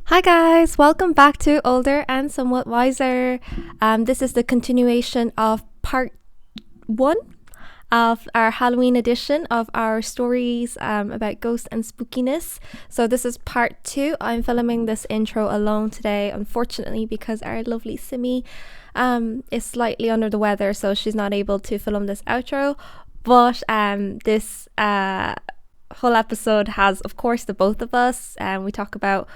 Hi guys, welcome back to Older and Somewhat Wiser. This is the continuation of part 1 of our Halloween edition of our stories about ghosts and spookiness. So this is part 2. I'm filming this intro alone today, unfortunately, because our lovely Simi is slightly under the weather, so she's not able to film this outro. But this whole episode has, of course, the both of us, and we talk about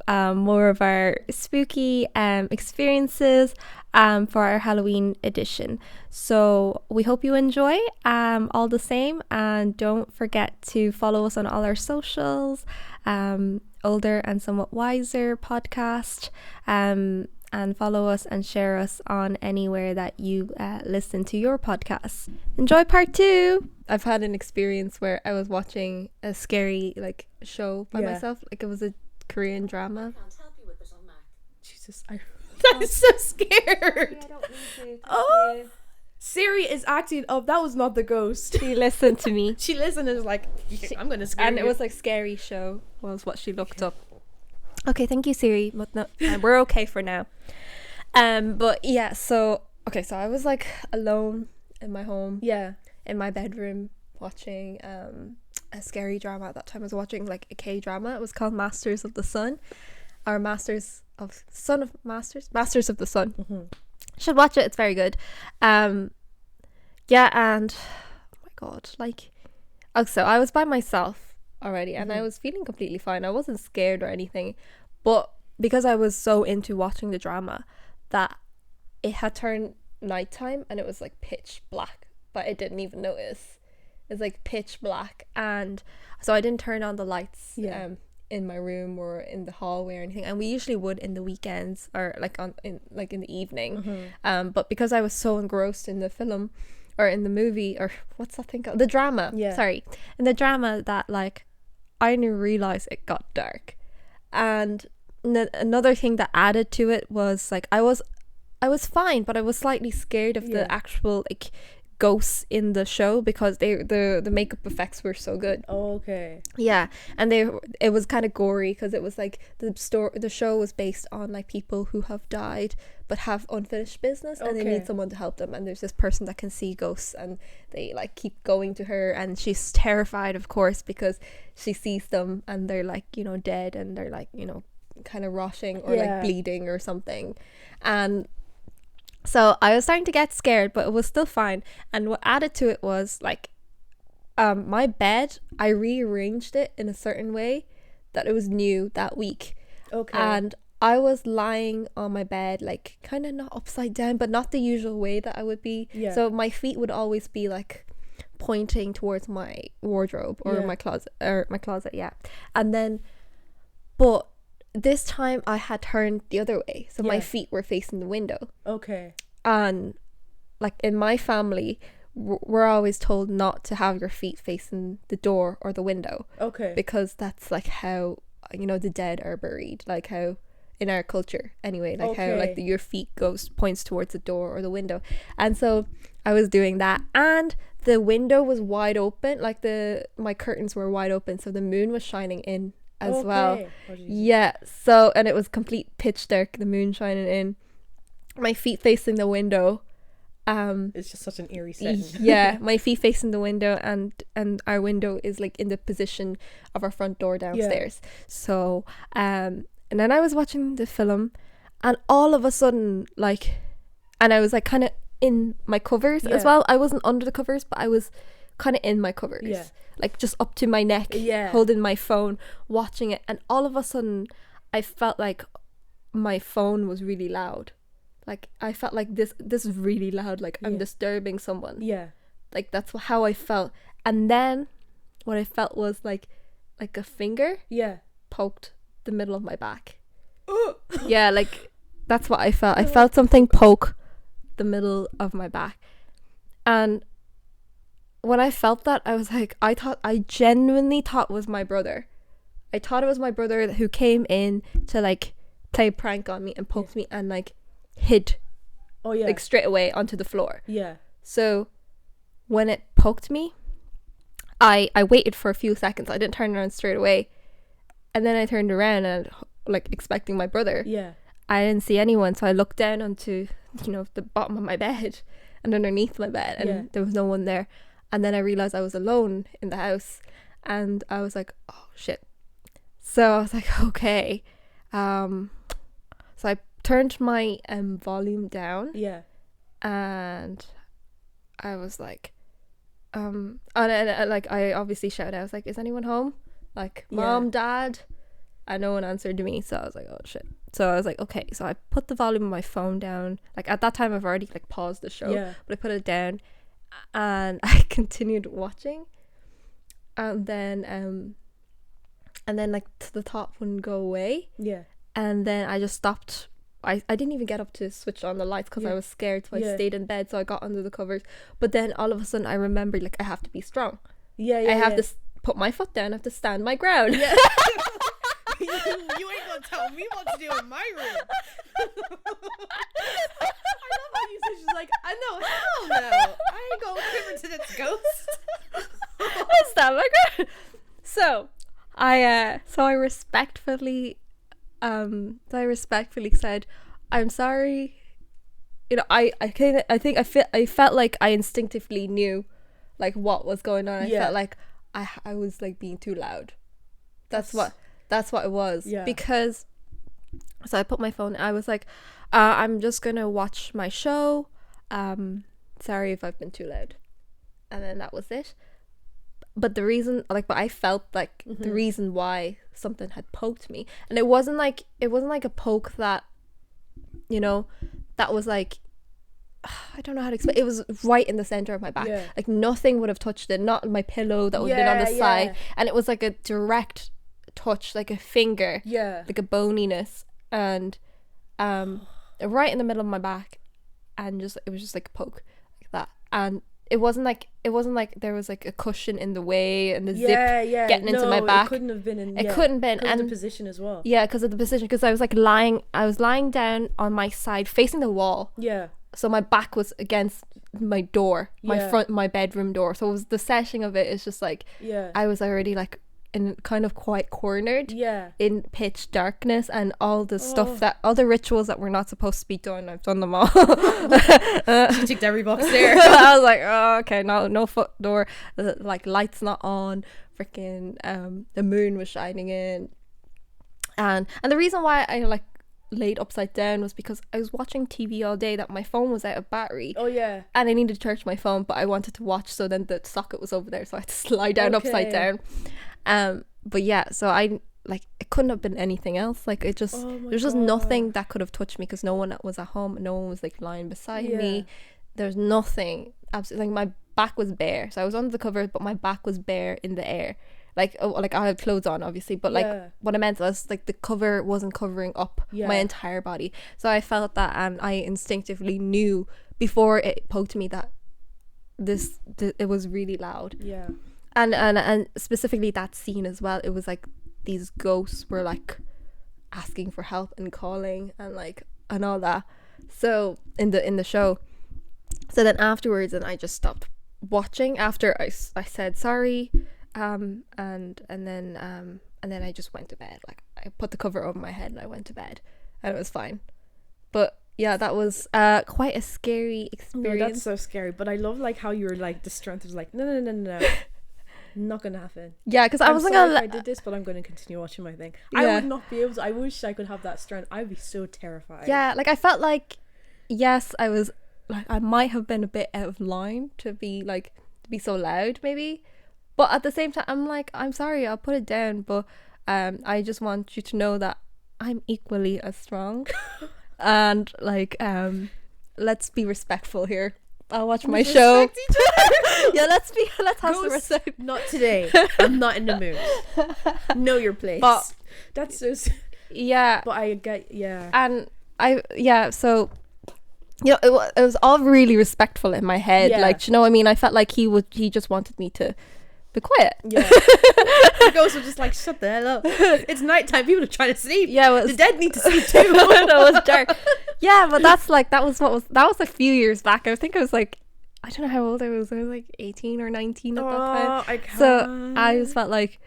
more of our spooky experiences for our Halloween edition. So we hope you enjoy all the same, and don't forget to follow us on all our socials, Older and Somewhat Wiser podcast, and follow us and share us on anywhere that you listen to your podcasts. Enjoy part 2. I've had an experience where I was watching a scary show by myself, like it was a Korean drama. I can't help you with this on Mac. Jesus, I'm so scared. I don't need to. Oh, Siri is acting up. That was not the ghost. She listened to me. She listened and was like, I'm gonna scare And you. it was like scary show was what she looked up. Okay, thank you, Siri. But no, we're okay for now. But yeah, so I was like alone in my home, in my bedroom, watching a scary drama. At that time I was watching like a K-drama. It was called Masters of the Sun, or Masters of the Sun. Mm-hmm. Should watch it, it's very good. And oh my god, so I was by myself already, and I was feeling completely fine. I wasn't scared or anything, but because I was so into watching the drama that it had turned nighttime and it was like pitch black, but I didn't even notice. It's like pitch black, and so I didn't turn on the lights in my room or in the hallway or anything, and we usually would in the weekends or in the evening. But because I was so engrossed in the film or in the movie, or what's that thing called, the drama, in the drama, that I didn't realize it got dark. And another thing that added to it was I was fine, but I was slightly scared of the actual ghosts in the show, because the makeup effects were so good. And it was kind of gory, because it was the show was based on people who have died but have unfinished business, and they need someone to help them, and there's this person that can see ghosts, and they keep going to her, and she's terrified, of course, because she sees them and they're dead, and they're kind of rotting or bleeding or something. And so I was starting to get scared, but it was still fine. And what added to it was my bed, I rearranged it in a certain way that it was new that week. And I was lying on my bed, kind of not upside down, but not the usual way that I would be. So my feet would always be pointing towards my wardrobe or my closet, And then, but this time I had turned the other way, so my feet were facing the window. And in my family, we're always told not to have your feet facing the door or the window, because that's how the dead are buried, how in our culture anyway, how your feet points towards the door or the window. And so I was doing that, and the window was wide open, my curtains were wide open, so the moon was shining in as well. So, and it was complete pitch dark, the moon shining in, my feet facing the window. It's just such an eerie setting. My feet facing the window, and our window is in the position of our front door downstairs. So and then I was watching the film, and all of a sudden and I was kind of in my covers as well. I wasn't under the covers, but I was kind of in my covers, just up to my neck, holding my phone, watching it. And all of a sudden I felt my phone was really loud. I felt this is really loud, I'm disturbing someone. That's how I felt. And then what I felt was like a finger poked the middle of my back. That's what I felt. I felt something poke the middle of my back. And when I felt that, I was I genuinely thought it was my brother. I thought it was my brother who came in to play a prank on me and poked me and hid straight away onto the floor. So when it poked me, I waited for a few seconds. I didn't turn around straight away, and then I turned around, and like expecting my brother. Yeah. I didn't see anyone, so I looked down onto, you know, the bottom of my bed and underneath my bed, and there was no one there. And then I realized I was alone in the house, and I was like, oh shit. So I was like, okay. So I turned my volume down. Yeah. And I was like, and like I obviously shouted. I was like, is anyone home? Like, mom, dad? And no one answered me. So I was like, oh shit. So I was like, okay. So I put the volume of my phone down. Like at that time, I've already like paused the show, but I put it down, and I continued watching. And then like the thought wouldn't go away. Yeah. And then I just stopped. I didn't even get up to switch on the lights because I was scared, so I stayed in bed. So I got under the covers. But then all of a sudden I remembered, like, I have to be strong. I have to put my foot down. I have to stand my ground. Yeah. You ain't gonna tell me what to do in my room. I love how you said, she's like, I know, hell no, I ain't gonna quiver to this ghost. I stand my ground. So I respectfully said, I'm sorry. You know, I felt like I instinctively knew like what was going on. I felt like I was like being too loud. That's what it was. Yeah. Because so I put my phone, I was like, I'm just gonna watch my show. Sorry if I've been too loud. And then that was it. But the reason, like, but I felt like the reason why something had poked me, and it wasn't like a poke that, you know, that was like, I don't know how to explain. It was right in the center of my back. Yeah. Like nothing would have touched it. Not my pillow that would have been on the side, and it was like a direct touch, like a finger, like a boniness, and right in the middle of my back, and it was just like a poke like that, and. It wasn't like there was like a cushion in the way and the zip getting into my back. It couldn't have been. It couldn't have been, and the position as well. Yeah, because of the position. Because I was lying down on my side, facing the wall. Yeah. So my back was against my door, my bedroom door. So it was the setting of it is just like I was already like in kind of quite cornered in pitch darkness, and all the stuff that all the rituals that were not supposed to be done, I've done them all. She ticked every box there. I was like, oh, okay, no foot door, like lights not on, freaking the moon was shining in, and the reason why I like laid upside down was because I was watching TV all day that my phone was out of battery. And I needed to charge my phone, but I wanted to watch, so then the socket was over there, so I had to slide down upside down. But yeah, so I like, it couldn't have been anything else. Like it just there's just nothing that could have touched me because no one was at home, no one was like lying beside me. There's nothing, absolutely, like my back was bare. So I was under the covers, but my back was bare in the air. Like I had clothes on obviously, but like what I meant was like the cover wasn't covering up my entire body. So I felt that, and I instinctively knew before it poked me that it was really loud. And specifically that scene as well, it was like these ghosts were like asking for help and calling and like and all that. So in the show, so then afterwards, and I just stopped watching after I said sorry, and then I just went to bed. Like I put the cover over my head and I went to bed, and it was fine. But yeah, that was quite a scary experience. No, that's so scary. But I love like how you were like, the strength was like, no. Not gonna happen. Yeah, because I wasn't gonna I did this, but I'm gonna continue watching my thing. I would not be able to. I wish I could have that strength. I'd be so terrified. Yeah, like I felt like, yes, I was like, I might have been a bit out of line to be so loud maybe, but at the same time I'm like, I'm sorry, I'll put it down, but I just want you to know that I'm equally as strong. And like let's be respectful here. I'll watch my show. Yeah, let's have some respect. Not today. I'm not in the mood. Know your place. But that's so. Yeah. But I get and so you know, it was all really respectful in my head. Like, you know what I mean? I felt like he just wanted me to be quiet. Yeah. The ghosts were just like, shut the hell up. It's nighttime. People are trying to sleep. Yeah, the dead need to sleep too. It was dark. Yeah, but that was a few years back. I think I was like, I don't know how old I was. I was like 18 or 19 at that time. I can't. So I just felt like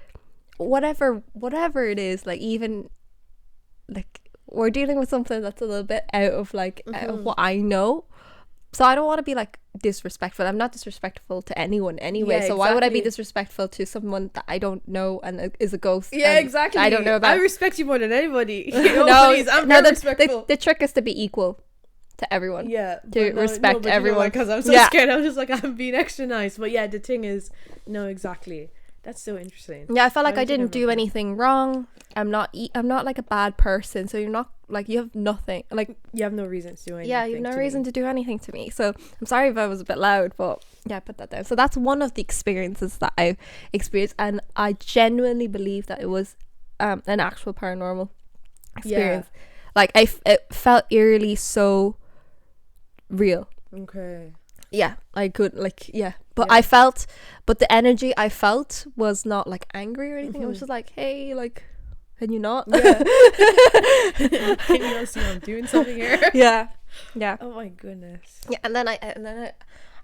whatever it is, like even like we're dealing with something that's a little bit out of like out of what I know. So I don't want to be like disrespectful. I'm not disrespectful to anyone anyway. So why would I be disrespectful to someone that I don't know and is a ghost? Yeah, exactly. I don't know about. I respect you more than anybody. Please, I'm not respectful. The trick is to be equal to everyone. Yeah, to respect everyone. Because I'm so scared. I'm just like, I'm being extra nice. But yeah, the thing is, no, exactly. That's so interesting. Yeah, I felt like I didn't do anything wrong. I'm not like a bad person. So you're not like, you have nothing. Like, you have no reason to do anything. Yeah, you have no reason to do anything to me. So I'm sorry if I was a bit loud, but yeah, put that down. So that's one of the experiences that I've experienced, and I genuinely believe that it was an actual paranormal experience. Yeah. Like it felt eerily so real. Okay. Yeah, I could like but but the energy I felt was not like angry or anything. It was just like, hey, like, can you not? Yeah. Can you not see I'm doing something here? Yeah. Oh my goodness. Yeah, and then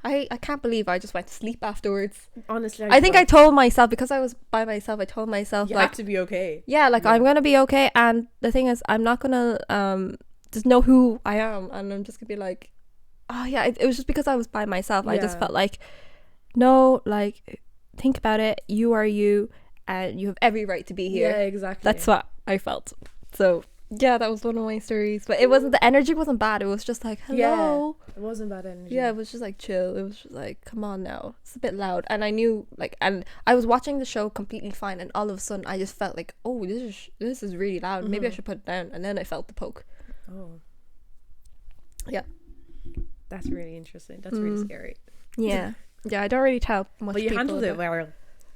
I can't believe I just went to sleep afterwards. Honestly, I think I told myself, because I was by myself, I told myself you like, have to be okay. Yeah, like I'm gonna be okay, and the thing is, I'm not gonna just know who I am, and I'm just gonna be like, oh yeah, it was just because I was by myself. I just felt like, no, like, think about it, you are you, and you have every right to be here. Yeah, exactly. That's what I felt. So yeah, that was one of my stories, but it wasn't, the energy wasn't bad, it was just like, hello. Yeah, it wasn't bad energy. Yeah, it was just like chill. It was just like, come on now, it's a bit loud. And I knew, like, and I was watching the show completely fine, and all of a sudden I just felt like, oh, this is really loud, maybe I should put it down. And then I felt the poke. Oh yeah, that's really interesting. That's really scary. Yeah. Yeah, I don't really tell much. But you handled it well.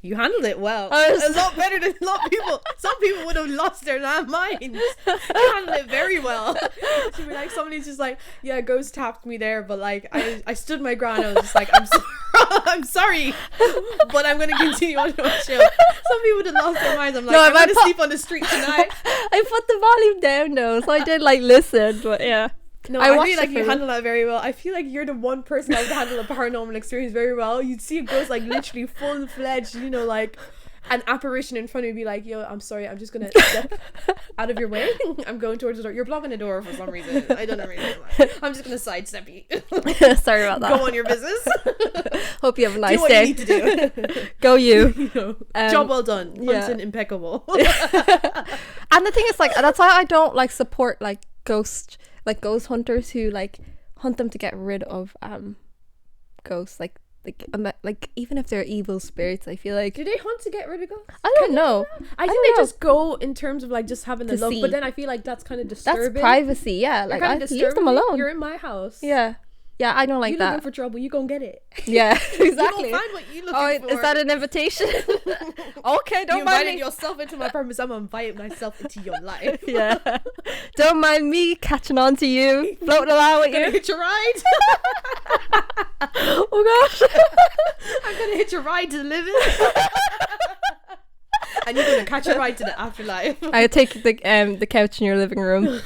You handled it well. A lot better than a lot of people. Some people would have lost their minds. You handled it very well. She'd be like, somebody's just like, yeah, ghost tapped me there, but like I stood my ground. I was just like, I'm sorry, but I'm gonna continue on to my show. Some people would have lost their minds. I'm like, I'm gonna sleep on the street tonight. I put the volume down though, so I did like listen, but yeah. No, I feel like you handle that very well. I feel like you're the one person that would handle a paranormal experience very well. You'd see a ghost like literally full-fledged, you know, like an apparition in front of you, be like, yo, I'm sorry, I'm just gonna step out of your way. I'm going towards the door. You're blocking the door for some reason. I don't know reason. I'm just gonna sidestep you. Sorry about that. Go on your business. Hope you have a nice do what day. You need to do. Go you. You know, job well done. Hunting impeccable. And the thing is, like, that's why I don't like support like ghost hunters who like hunt them to get rid of ghosts, like even if they're evil spirits. I feel like, do they hunt to get rid of ghosts? I don't know. I think they just go in terms of like just having a look, but then I feel like that's kind of disturbing. That's privacy. Yeah, like I leave them alone. You're in my house. Yeah, I don't like that. You're looking for trouble, you gonna get it. Yeah, exactly. You don't find what you looking for. Is that an invitation? Okay, don't mind me. You invited yourself into my purpose. I'm inviting myself into your life. Yeah, don't mind me catching on to you, floating along with you. Gonna hitch a ride. Oh gosh, I'm gonna hitch a ride to the living. And you're gonna catch a ride to the afterlife. I take the couch in your living room.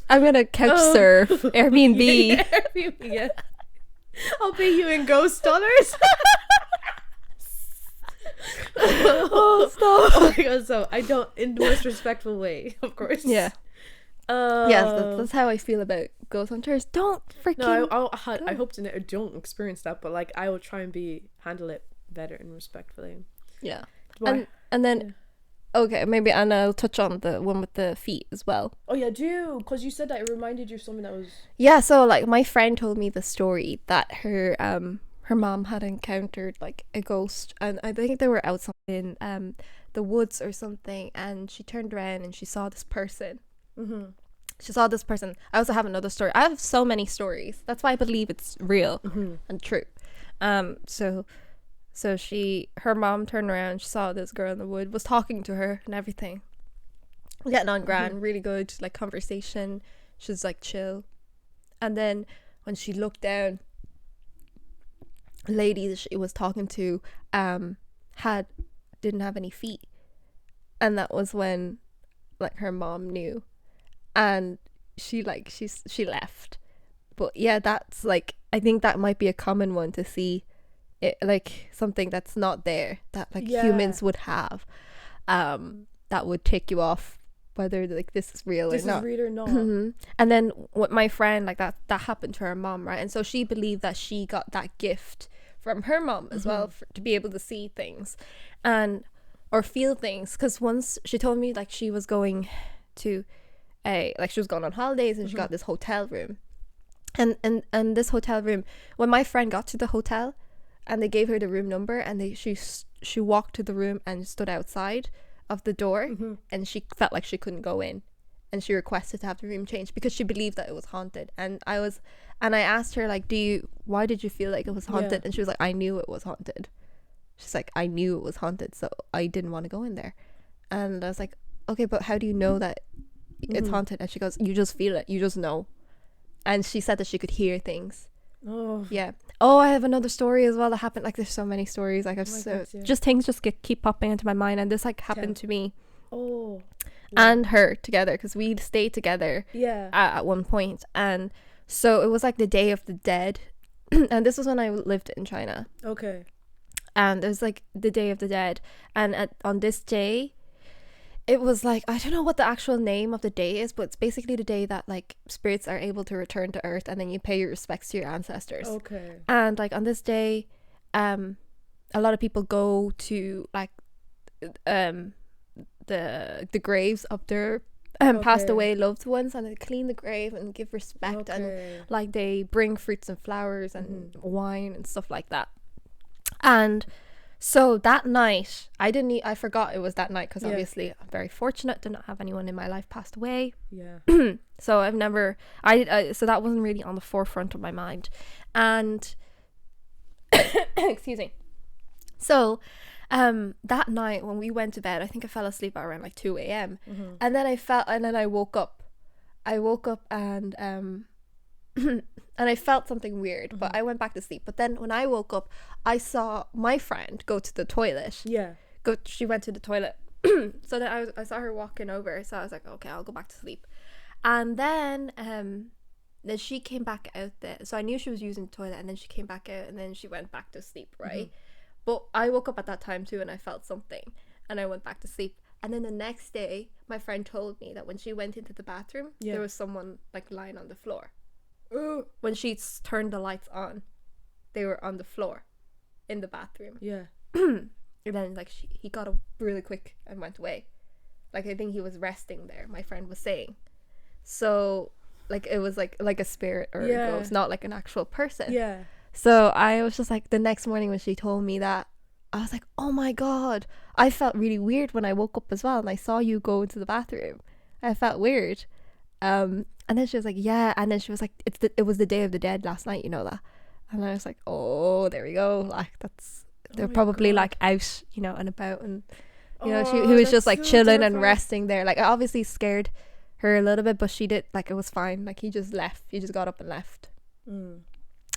I'm gonna couch surf. Airbnb. Yeah. I'll pay you in ghost dollars. Oh, stop. Oh my god, so I don't, in the most respectful way, of course. Yeah. Yes, that's how I feel about ghost hunters. Don't freaking. No, I hope to don't experience that, but like I will try and handle it better and respectfully. Yeah. And then. Yeah. Okay, maybe, and I'll touch on the one with the feet as well. Oh yeah, do, because you said that it reminded you of something that was... Yeah, so like my friend told me the story that her mom had encountered like a ghost, and I think they were outside in the woods or something, and she turned around and she saw this person. Mm-hmm. She saw this person. I also have another story. I have so many stories. That's why I believe it's real and true. So her mom turned around, she saw this girl in the wood, was talking to her and everything. Getting on grand, really good, like, conversation. She was, like, chill. And then when she looked down, a lady that she was talking to didn't have any feet. And that was when, like, her mom knew. And she left. But yeah, that's, like, I think that might be a common one to see. It, like, something that's not there that like humans would have that would take you off whether like this is real This or not. is real or not. And then what my friend, like that happened to her mom, right? And so she believed that she got that gift from her mom as well, to be able to see things and or feel things. Because once she told me like she was going to she was going on holidays, and she got this hotel room, and this hotel room, when my friend got to the hotel and they gave her the room number, and she walked to the room and stood outside of the door, and she felt like she couldn't go in, and she requested to have the room changed because she believed that it was haunted. And I asked her like, why did you feel like it was haunted? And she was like, I knew it was haunted. She's like, I knew it was haunted, so I didn't want to go in there. And I was like, okay, but how do you know that it's haunted? And she goes, you just feel it, you just know. And she said that she could hear things. Oh yeah. Oh, I have another story as well that happened. Like, there's so many stories. Like, just things just keep popping into my mind, and this like happened to me and her together, because we stayed together at one point. And so it was like the Day of the Dead, and this was when I lived in China. Okay. And there's like the Day of the Dead, and on this day, it was like, I don't know what the actual name of the day is, but it's basically the day that like spirits are able to return to earth, and then you pay your respects to your ancestors. Okay. And like on this day, a lot of people go to like the graves of their passed away loved ones, and they clean the grave and give respect, and like they bring fruits and flowers and wine and stuff like that. And so that night, I forgot it was that night, because obviously I'm very fortunate to not have anyone in my life passed away. Yeah. So I've never, so that wasn't really on the forefront of my mind. And, excuse me. So, that night when we went to bed, I think I fell asleep at around like 2 a.m. And then I woke up. And, and I felt something weird, but I went back to sleep. But then when I woke up, I saw my friend go to the toilet. She went to the toilet. So then I saw her walking over, so I was like, okay, I'll go back to sleep. And then she came back out there, so I knew she was using the toilet, and then she came back out, and then she went back to sleep, right? But I woke up at that time too, and I felt something, and I went back to sleep. And then the next day, my friend told me that when she went into the bathroom, there was someone like lying on the floor. When she turned the lights on, they were on the floor in the bathroom. And then like he got up really quick and went away. Like, I think he was resting there, my friend was saying. So like it was like a spirit or a ghost, not like an actual person. So I was just like, the next morning when she told me that, I was like, oh my god, I felt really weird when I woke up as well, and I saw you go into the bathroom. I felt weird. And then she was like, yeah. And then she was like, it was the Day of the Dead last night, you know that? And I was like, oh, there we go. Like, they're probably like out, you know, and about, and you know, he was just like so chilling terrifying and resting there. Like, I obviously scared her a little bit, but she did, like, it was fine. Like, he just left. He just got up and left.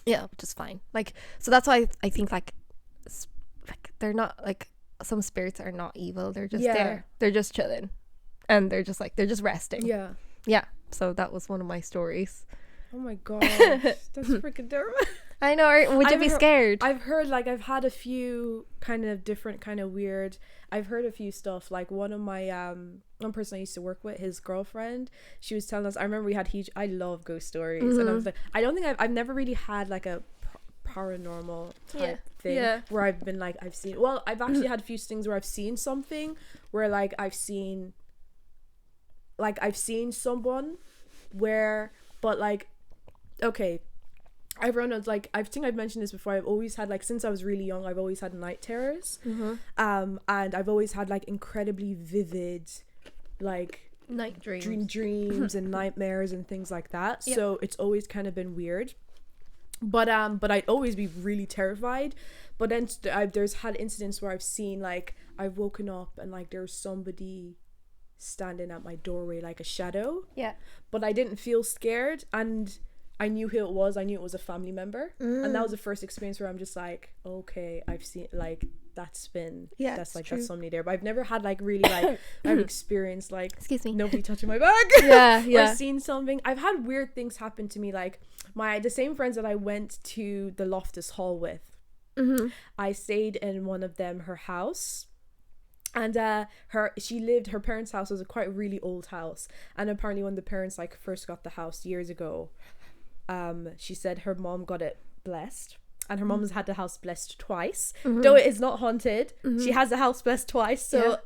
Yeah, which is fine. Like, so that's why I think like they're not like, some spirits are not evil. They're just there. They're just chilling, and they're just resting. Yeah. So that was one of my stories. Oh my gosh, that's freaking terrifying. I know. Would you be scared? I've heard, like, I've had a few kind of different, kind of weird. I've heard a few stuff. Like, one of my one person I used to work with, his girlfriend, she was telling us. I remember we had I love ghost stories, and I was like, I don't think I've never really had like a paranormal type thing where I've been like, I've seen. Well, I've actually had a few things where I've seen something where like I've seen someone where, but like, okay, everyone, like, I think I've mentioned this before, I've always had, like, since I was really young, I've always had night terrors. And I've always had like incredibly vivid like night dreams and nightmares and things like that. So it's always kind of been weird, but I'd always be really terrified. But then there's had incidents where I've seen, like, I've woken up and like there's somebody standing at my doorway, like a shadow, but I didn't feel scared, and I knew who it was. I knew it was a family member, and that was the first experience where I'm just like, okay, I've seen, like, that's like, that's somebody there. But I've never had like really like I've experienced like, excuse me, nobody touching my back or seen something. I've had weird things happen to me, like the same friends that I went to the Loftus Hall with, I stayed in one of them, her house, And her parents' house was a quite really old house, and apparently when the parents like first got the house years ago, she said her mom got it blessed, and her mom has had the house blessed twice, though it is not haunted. She has the house blessed twice, so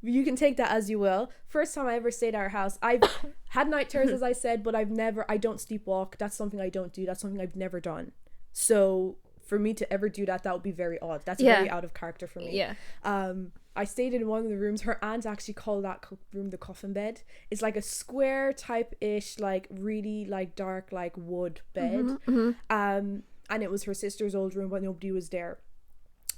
you can take that as you will. First time I ever stayed at our house, I've had night terrors, as I said, but I don't sleepwalk. That's something I don't do. That's something I've never done. So for me to ever do that would be very odd. That's very out of character for me. I stayed in one of the rooms. Her aunt actually called that room the coffin bed. It's like a square type-ish, like really like dark, like wood bed. And it was her sister's old room, but nobody was there.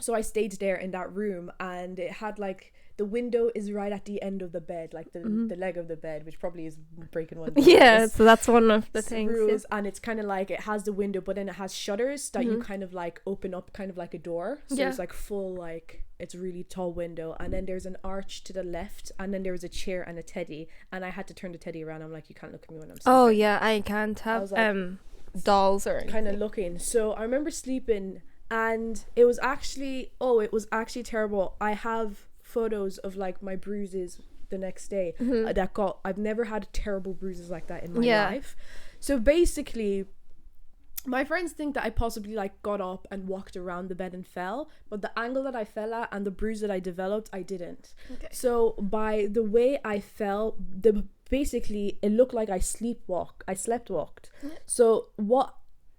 So I stayed there in that room, and it had like, the window is right at the end of the bed, like the leg of the bed, which probably is breaking one of the so that's one of the things rules. And it's kind of like, it has the window, but then it has shutters that you kind of like open up kind of like a door, so it's like full, like it's a really tall window, and then there's an arch to the left, and then there was a chair and a teddy, and I had to turn the teddy around. I'm like, you can't look at me when I'm sleeping. I can't have dolls or anything. Kind of looking. So I remember sleeping, and it was actually terrible. I have photos of like my bruises the next day I've never had terrible bruises like that in my life. So basically, my friends think that I possibly like got up and walked around the bed and fell, but the angle that I fell at and the bruise that I developed, I didn't. So by the way I fell, basically it looked like I sleptwalked. So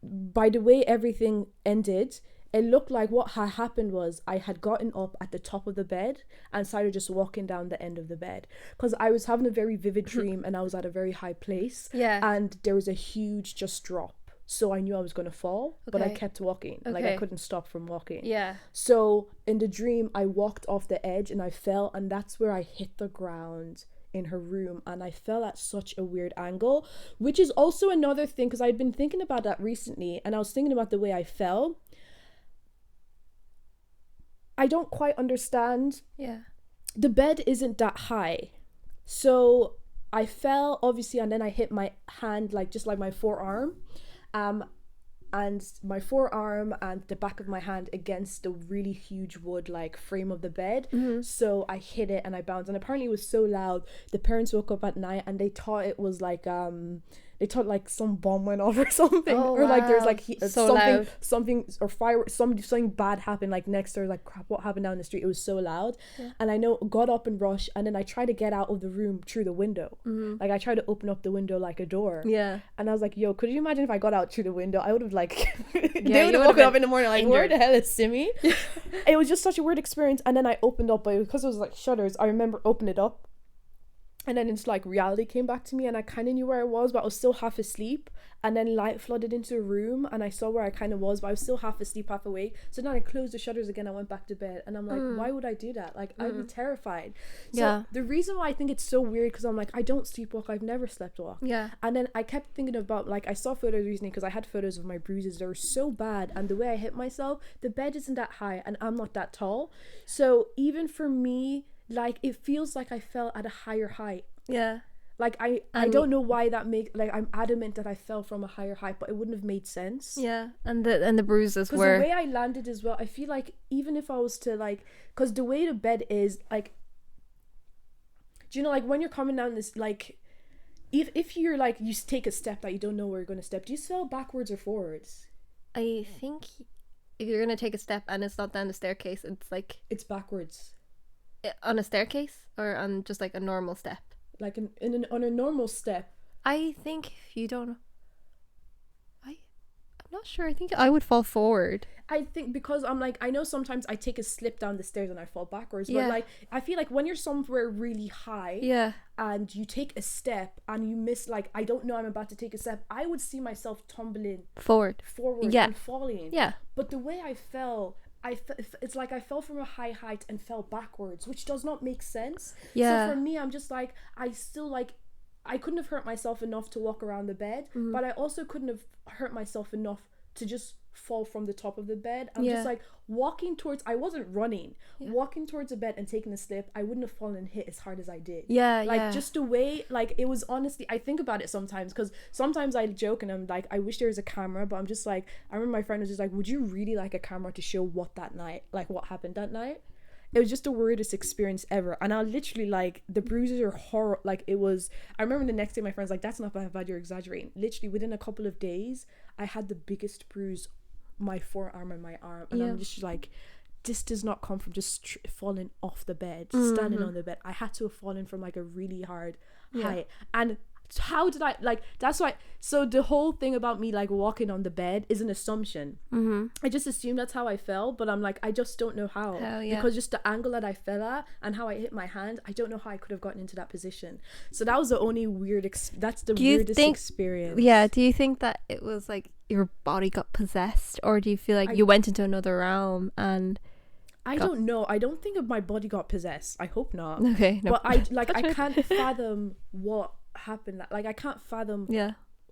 by the way everything ended, it looked like what had happened was I had gotten up at the top of the bed and started just walking down the end of the bed, because I was having a very vivid dream and I was at a very high place, and there was a huge just drop. So I knew I was going to fall, but I kept walking. Like I couldn't stop from walking. So in the dream, I walked off the edge and I fell, and that's where I hit the ground in her room, and I fell at such a weird angle, which is also another thing, because I'd been thinking about that recently, and I was thinking about the way I fell. I don't quite understand. The bed isn't that high. So I fell, obviously, and then I hit my hand, like just like my forearm. And my forearm and the back of my hand against the really huge wood like frame of the bed. So I hit it and I bounced, and apparently it was so loud, the parents woke up at night and they thought it was like they thought like some bomb went off or something, or like there's like something or fire, something bad happened like next door, like crap, what happened down the street. It was so loud. And I got up and rushed, and then I tried to get out of the room through the window. Like I tried to open up the window like a door, and I was like, yo, could you imagine if I got out through the window? I would have like they would have woken up in the morning like, where the hell is Simi? It was just such a weird experience. And then I opened up, but because it was like shutters, I remember opening it up, and then it's like reality came back to me, and I kind of knew where I was, but I was still half asleep. And then light flooded into the room, and I saw where I kind of was, but I was still half asleep, half awake. So then I closed the shutters again. I went back to bed, and I'm like, why would I do that? Like I'd be terrified. So the reason why I think it's so weird, because I'm like, I don't sleepwalk. I've never sleptwalked. And then I kept thinking about, like, I saw photos recently, because I had photos of my bruises. They were so bad, and the way I hit myself, the bed isn't that high, and I'm not that tall. So even for me, like, it feels like I fell at a higher height. Like I don't know why that makes, like, I'm adamant that I fell from a higher height, but it wouldn't have made sense. And the bruises were, because the way I landed as well, I feel like even if I was to like, because the way the bed is, like, do you know, like when you're coming down this, like, if you're like, you take a step that you don't know where you're going to step, do you fell backwards or forwards? I think if you're going to take a step and it's not down the staircase, it's like, it's backwards on a staircase or on just like a normal step. Like on a normal step. I think if you don't, I'm not sure. I think I would fall forward. I think because I'm like, I know sometimes I take a slip down the stairs and I fall backwards, but like I feel like when you're somewhere really high and you take a step and you miss, like, I don't know, I'm about to take a step, I would see myself tumbling forward and falling. But the way I fell, it's like I fell from a high height and fell backwards, which does not make sense. So for me, I'm just like, I still, like, I couldn't have hurt myself enough to walk around the bed, but I also couldn't have hurt myself enough to just fall from the top of the bed. I'm just like walking towards, I wasn't running, walking towards the bed and taking a slip, I wouldn't have fallen and hit as hard as I did. Just the way, like, it was, honestly, I think about it sometimes, because sometimes I joke and I'm like, I wish there was a camera, but I'm just like, I remember my friend was just like, would you really like a camera to show what happened that night? it was just the weirdest experience ever. And I literally, like, the bruises are horrible. Like, it was, I remember the next day my friends like, that's not bad, you're exaggerating. Literally within a couple of days I had the biggest bruise, my forearm and my arm, and I'm just like, this does not come from just falling off the bed, standing on the bed. I had to have fallen from like a really hard height. And how did I, like, that's why, so the whole thing about me like walking on the bed is an assumption. I just assumed that's how I fell, but I'm like, I just don't know how. Because just the angle that I fell at and how I hit my hand, I don't know how I could have gotten into that position. So that was the only weird that's the weirdest experience. Do you think that it was like your body got possessed, or do you feel like you went into another realm? And I don't know. I don't think my body got possessed. I hope not. Okay, no. But I can't fathom what happened. Like, I can't fathom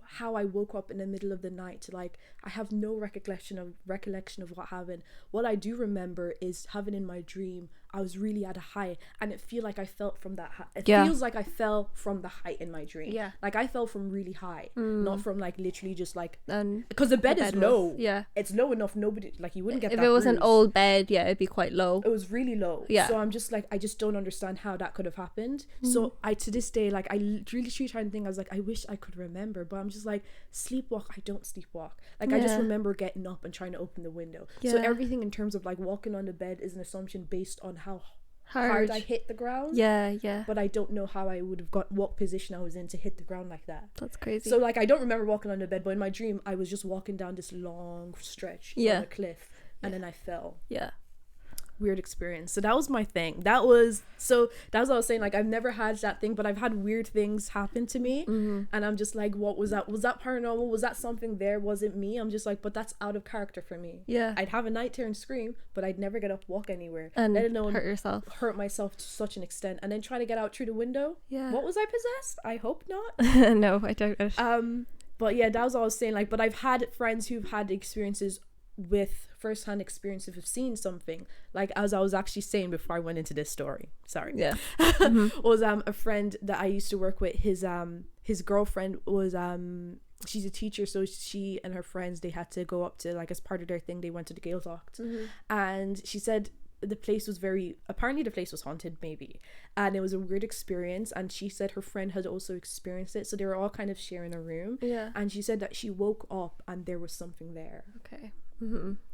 how I woke up in the middle of the night. Like, I have no recollection of what happened. What I do remember is having in my dream, I was really at a height, and it feel like I felt from that height. It feels like I fell from the height in my dream. Like, I fell from really high, not from like literally just like, because the bed is low. It's low enough, nobody, like, you wouldn't get if that it was bruise. an old bed, it'd be quite low. It was really low. So I'm just like, I just don't understand how that could have happened. So I, to this day, like, I really trying to think, I was like, I wish I could remember, but I'm just like, sleepwalk, I don't sleepwalk. Like, I just remember getting up and trying to open the window. So everything in terms of like walking on the bed is an assumption based on how hard I hit the ground. But I don't know how I would have got, what position I was in to hit the ground like that. That's crazy. So like, I don't remember walking on the bed, but in my dream I was just walking down this long stretch on a cliff, and then I fell. Weird experience. So that was my thing. That was what I was saying, like, I've never had that thing, but I've had weird things happen to me, and I'm just like, what was that? Was that paranormal? Was that something there? Was it me? I'm just like, but that's out of character for me. I'd have a night terror and scream, but I'd never get up, walk anywhere, and let alone hurt myself to such an extent, and then try to get out through the window. What, was I possessed? I hope not. No, I don't. But yeah, that was all I was saying. Like, but I've had friends who've had experiences with first-hand experience of seeing something, like, as I was actually saying before I went into this story, was a friend that I used to work with, his girlfriend was she's a teacher, so she and her friends, they had to go up to, like, as part of their thing, they went to the Gaeltacht, and she said the place was apparently the place was haunted, maybe, and it was a weird experience, and she said her friend had also experienced it, so they were all kind of sharing a room, and she said that she woke up and there was something there.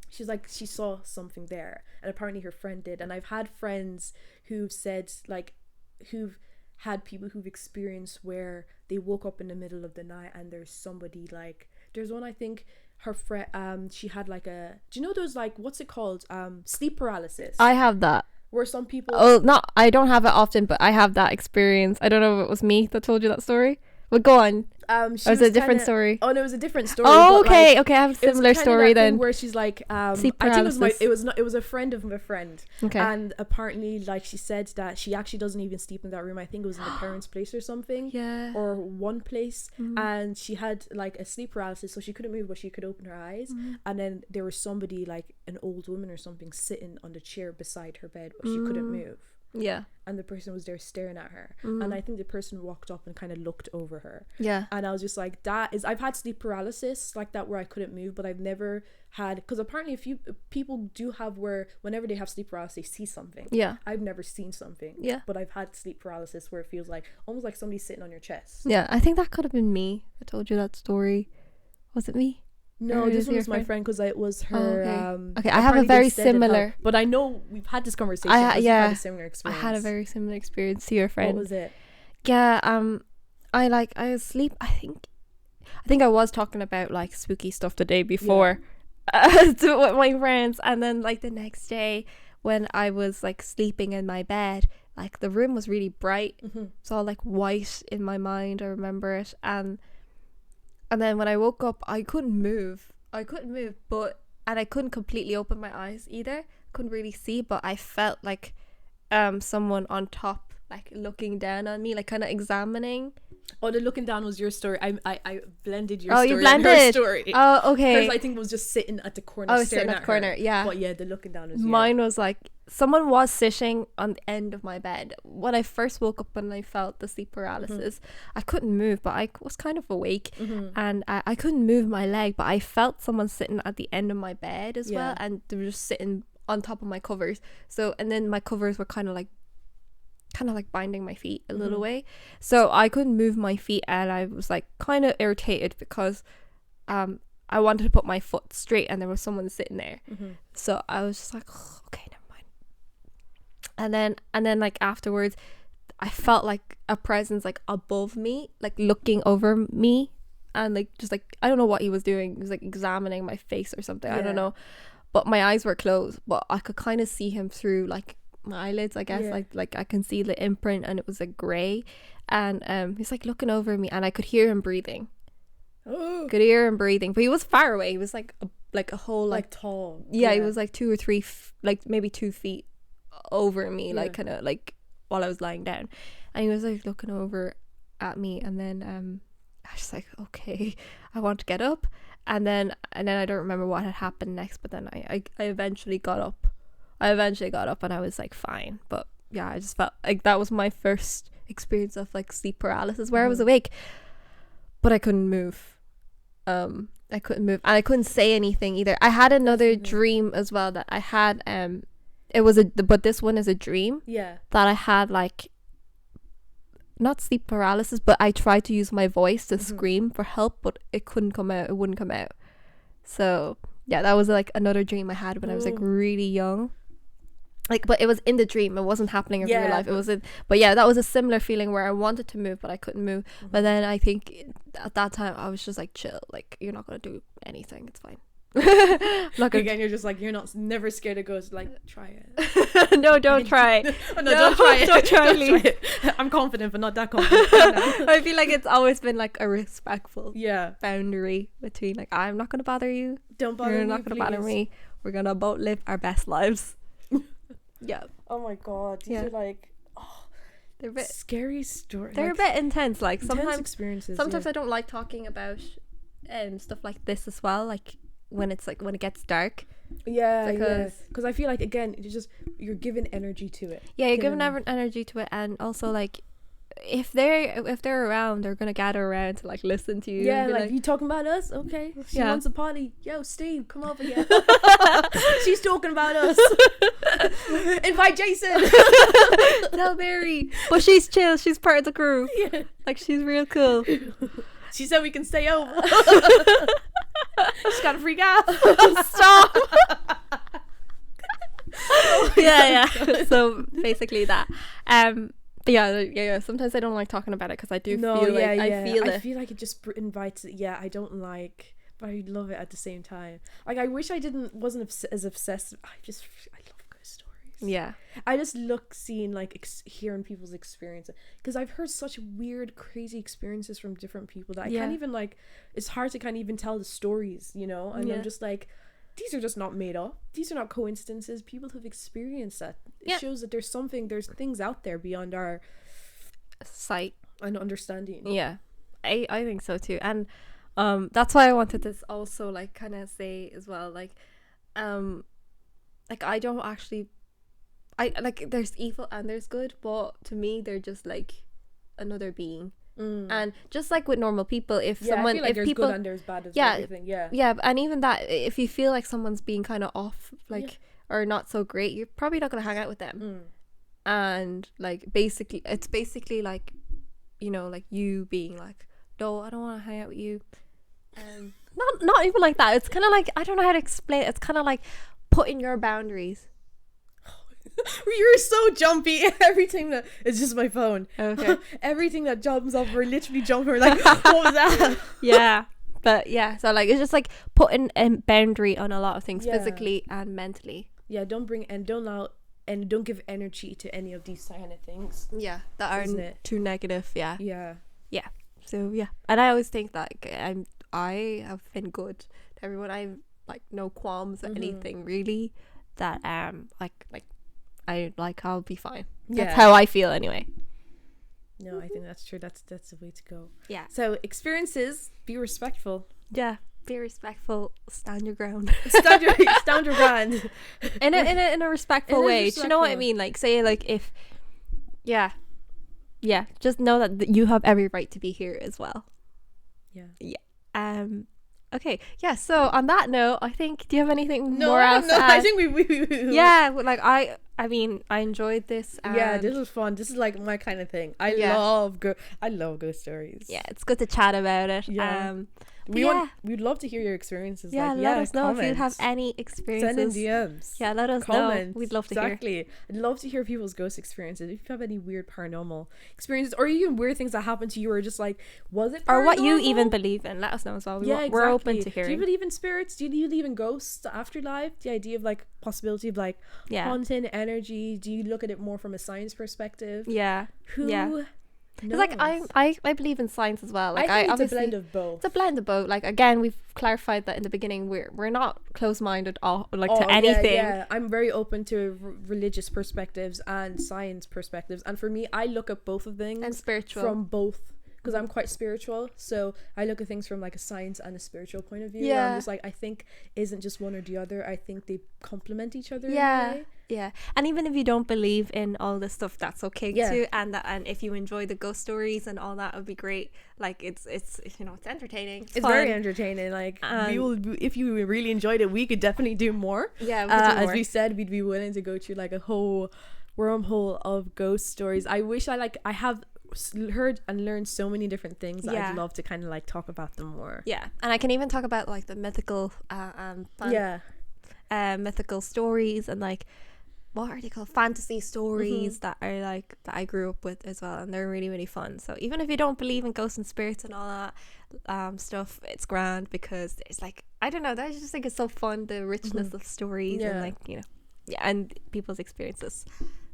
She's like, she saw something there, and apparently her friend did. And I've had friends who've said, like, who've had people who've experienced where they woke up in the middle of the night and there's somebody, like, there's one, I think her friend, she had like do you know those, like, what's it called, sleep paralysis? I have that, where some people, I don't have it often, but I have that experience. I don't know if it was me that told you that story, but go on. Or was it a different story? Oh no, it was a different story. Oh, okay, like, okay, I have a similar story then. Where she's like, sleep paralysis. I think it was a friend of a friend. Okay. And apparently, like, she said that she actually doesn't even sleep in that room. I think it was in the parents' place or something. Or one place. And she had like a sleep paralysis, so she couldn't move, but she could open her eyes. And then there was somebody, like an old woman or something, sitting on the chair beside her bed, but she couldn't move. And the person was there staring at her, and I think the person walked up and kind of looked over her, and I was just like, I've had sleep paralysis like that where I couldn't move, but I've never had, because apparently a few people do have where whenever they have sleep paralysis they see something. I've never seen something, but I've had sleep paralysis where it feels like almost like somebody's sitting on your chest. I think that could have been me. I told you that story. Was it me? No, this one was my friend, because it was her. Okay, I have a very similar. But I know we've had this conversation. You've had a similar experience. I had a very similar experience to your friend. What was it? Yeah, I was asleep. I think I was talking about like spooky stuff the day before, with my friends, and then like the next day when I was like sleeping in my bed, like the room was really bright. It's all like white in my mind. I remember it, and then when I woke up, I couldn't move, but I couldn't completely open my eyes either. Couldn't really see, but I felt like someone on top, like looking down on me, like kind of examining. Oh, the looking down was your story. I blended your story. You blended and her story. Oh, okay. Hers, I think, was just sitting at the corner, staring at the corner. Her. Yeah. But yeah, the looking down was mine. Was like someone was sitting on the end of my bed when I first woke up, and I felt the sleep paralysis. I couldn't move, but I was kind of awake, and I couldn't move my leg, but I felt someone sitting at the end of my bed as well, and they were just sitting on top of my covers. So, and then my covers were kind of like binding my feet a little way. So I couldn't move my feet, and I was like kind of irritated because I wanted to put my foot straight and there was someone sitting there. So I was just like, oh, okay, never mind. And then like afterwards, I felt like a presence like above me, like looking over me, and like just like, I don't know what he was doing. He was like examining my face or something. I don't know. But my eyes were closed, but I could kind of see him through like my eyelids, I guess. Like I can see the imprint, and it was like grey, and he's like looking over me, and I could hear him breathing. Could hear him breathing, but he was far away. He was like a whole like tall. He was like 2 or 3 like maybe 2 feet over me, like kind of like while I was lying down, and he was like looking over at me, and then I was just like, okay, I want to get up, and then I don't remember what had happened next, but then I eventually got up. And I was like fine. But yeah, I just felt like that was my first experience of like sleep paralysis, where I was awake but I couldn't move. And I couldn't say anything either. I had another dream as well that I had but this one is a dream that I had like not sleep paralysis, but I tried to use my voice to scream for help, but it wouldn't come out. So yeah, that was like another dream I had when I was like really young. Like, but it was in the dream, it wasn't happening in real life. It was but yeah, that was a similar feeling where I wanted to move but I couldn't move. But then I think at that time I was just like, chill, like you're not gonna do anything, it's fine. I'm not gonna Again, you're just like, you're never scared of ghosts, like try it. No, don't try. Don't try it. Don't try it. I'm confident but not that confident. I feel like it's always been like a respectful boundary between like, I'm not gonna bother you, don't bother you're me, not gonna please. bother me, we're gonna both live our best lives. Yeah. Oh my god, these are like, they're a bit scary stories. They're like, a bit intense. Like intense experiences. Sometimes I don't like talking about stuff like this as well. Like when it gets dark. Yeah, because I feel like again, you're giving energy to it. Yeah, you're giving energy to it, and also like if they're around, they're gonna gather around to like listen to you. Yeah, like you talking about us? Okay, she wants a party. Yo, Steve, come over here. She's talking about us. Invite Jason. Tell Mary, but she's chill. She's part of the crew. Yeah, like she's real cool. She said we can stay over. She's gotta freak out. Stop. Yeah. So basically that. Yeah. Sometimes I don't like talking about it because I do feel like I feel like it just invites. Yeah, I don't like, but I love it at the same time. Like I wish I wasn't as obsessed. I love ghost stories. Yeah, I just seeing like hearing people's experiences, because I've heard such weird, crazy experiences from different people that I can't even like. It's hard to kind of even tell the stories, you know. And I'm just like, these are just not made up. These are not coincidences. People have experienced that. It shows that there's things out there beyond our sight and understanding. Yeah, I think so too. And that's why I wanted to also like kind of say as well, like I don't actually, I like, there's evil and there's good, but to me they're just like another being. And just like with normal people, if someone, I feel like if there's people, good and there's bad as everything. And even that, if you feel like someone's being kind of off, like or not so great, you're probably not gonna hang out with them. And like it's basically like, you know, like you being like, no, I don't want to hang out with you. Not even like that. It's kind of like, I don't know how to explain it. It's kind of like putting your boundaries. You're so jumpy. Everything that, it's just my phone. Okay. Everything that jumps up, we're literally jumping. We're like, what was that? Yeah. But yeah, so like it's just like putting a boundary on a lot of things, physically and mentally. Yeah, don't give energy to any of these kind of things. Yeah, that aren't too negative. Yeah. Yeah. So yeah, and I always think that I have been good to everyone. I've like no qualms or anything really. That I'll be fine. That's how I feel anyway. No, I think that's true. That's the way to go. Yeah. So experiences, be respectful. Yeah, be respectful. Stand your ground. Stand your ground. In a respectful way. Do you know what I mean? Like, say like if, yeah. Just know that you have every right to be here as well. Yeah. Yeah. Okay, yeah, so on that note, I think, do you have anything No, more else to no, I add? think we Yeah, like I mean, I enjoyed this. And yeah, this was fun. This is like my kind of thing. I Yeah. love ghost stories. Yeah, it's good to chat about it. Yeah. But yeah, we'd love to hear your experiences. yeah, like, let us know if you comment. have any Send in experiences. DMs. Yeah, let us Comment. know. We'd love to hear. Exactly. I'd love to hear people's ghost experiences. If you have any weird paranormal experiences, or even weird things that happened to you, or just like, was it paranormal? Or what you even believe in. Let us know as well. We're open to Do hearing. you believe in spirits? Do you believe in ghosts, the afterlife? The idea of like possibility of like Yeah. haunting energy? Do you look at it more from a science perspective? Yeah. Who Yeah. Because like knows? I believe in science as well. Like I think it's a obviously blend of both. it's a blend of both. Like again, we've clarified that in the beginning. We're not close-minded all like Oh, to anything. Yeah. I'm very open to religious perspectives and science perspectives, and for me, I look at both of things And spiritual. from both, because I'm quite spiritual, so I look at things from like a science and a spiritual point of view. Where Yeah. I'm just like, I think isn't just one or the other. I think they complement each other. Yeah. In a way. Yeah, and even if you don't believe in all this stuff, that's okay Yeah. too. And if you enjoy the ghost stories and all that, would be great. Like it's it's entertaining. It's fun. very entertaining. Like we will, if you really enjoyed it, we could definitely do more. Yeah, we could do as more. we said, we'd be willing to go through like a whole wormhole of ghost stories. I wish I have heard and learned so many different things that Yeah. I'd love to kind of like talk about them more. Yeah, and I can even talk about like the mythical mythical stories and like what are they called, fantasy stories that are like that I grew up with as well, and they're really really fun. So even if you don't believe in ghosts and spirits and all that stuff, it's grand because it's like, I don't know, I just think it's so fun, the richness of stories and like and people's experiences.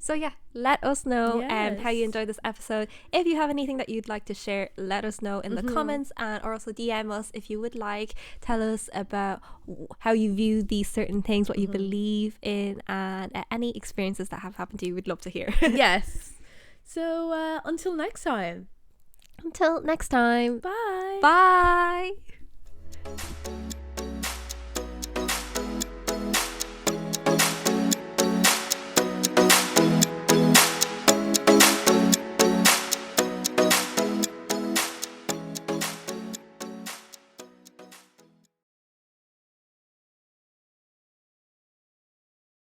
So yeah, let us know how you enjoyed this episode. If you have anything that you'd like to share, let us know in the comments, and or also DM us if you would like. Tell us about how you view these certain things, what you believe in, and any experiences that have happened to you. We'd love to hear. Yes. So until next time. Until next time. Bye. Bye.